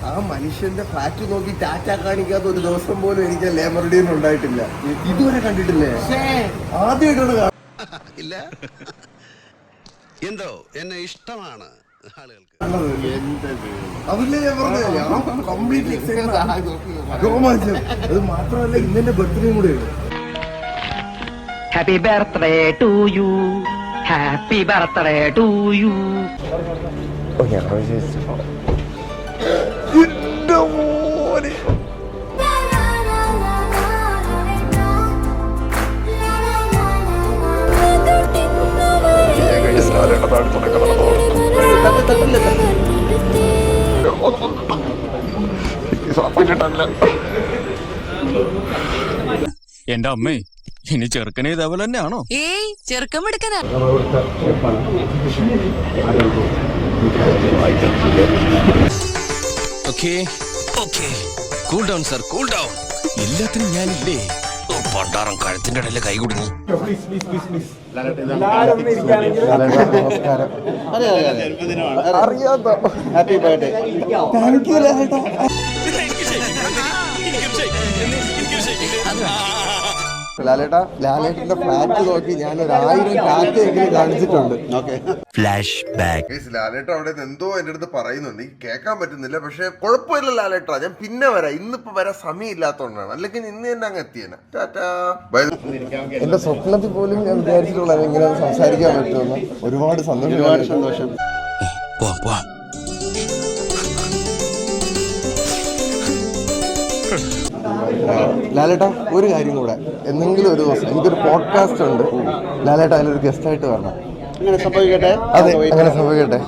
ആ മനുഷ്യന്റെ ഫ്ലാറ്റ് നോക്കി ടാറ്റ കാണിക്കാത്ത ഒരു ദിവസം പോലും എനിക്ക് ലേമറുഡിയിൽ ഉണ്ടായിട്ടില്ല. ഇതുവരെ കണ്ടിട്ടില്ലേ? ആദ്യമായിട്ടാണ് ഇല്ല. എന്തോ എന്നെ ഇഷ്ടമാണ് ആളുകൾക്ക്. അതില്ലേ ഞാൻ പറഞ്ഞില്ലേ, കംപ്ലീറ്റ് രോമാഞ്ചം. അത് മാത്രമല്ല ഇന്നെന്റെ ബർത്ത്ഡേയും കൂടെയാണ്. Happy birthday to you, happy birthday to you. എന്റെ അമ്മേ, ഇനി ചെറുക്കനെ ഇതേപോലെ തന്നെയാണോ? ഏയ് ചെറുക്കം എടുക്കനാ. Cool down sir, cool down. എല്ലാത്തിനും ഞാനില്ലേ. പണ്ടാറം കഴുത്തിന്റെ ഇടയില് കൈ കുടുങ്ങി. Happy birthday. താങ്ക് യു ലാലേട്ടാ. ലാലേട്ടന്റെ ഫ്ലാറ്റ് നോക്കി ഞാൻ 1000 ടാറ്റയെങ്കിലും കാണിച്ചിട്ടുണ്ട്. Flash back. ലാലേട്ട അവിടെ എന്തോ എന്റെ അടുത്ത് പറയുന്നുണ്ട്, എനിക്ക് കേൾക്കാൻ പറ്റുന്നില്ല. പക്ഷെ കുഴപ്പമില്ല ലാലേട്ട, ഞാൻ പിന്നെ വരാം. ഇന്നിപ്പോ വരാൻ സമയം ഇല്ലാത്തതുകൊണ്ടാണ്, അല്ലെങ്കിൽ ഇന്ന് തന്നെ അങ്ങ് എത്തിയേനെ. ടാറ്റാ. എന്റെ സ്വപ്നത്തിൽ പോലും ഞാൻ വിചാരിച്ചിട്ടുള്ള ഇങ്ങനെ സംസാരിക്കാൻ പറ്റുമെന്ന്. ഒരുപാട് സന്തോഷം. ലാലേട്ട, ഒരു കാര്യം കൂടെ, എന്തെങ്കിലും ഒരു ദിവസം എനിക്കൊരു പോഡ്കാസ്റ്റ് ഉണ്ട്. ലാലേട്ട അതിലൊരു ഗസ്റ്റ് ആയിട്ട് വരണം. അങ്ങനെ സംഭവിക്കട്ടെ. അതെ, അങ്ങനെ സംഭവിക്കട്ടെ.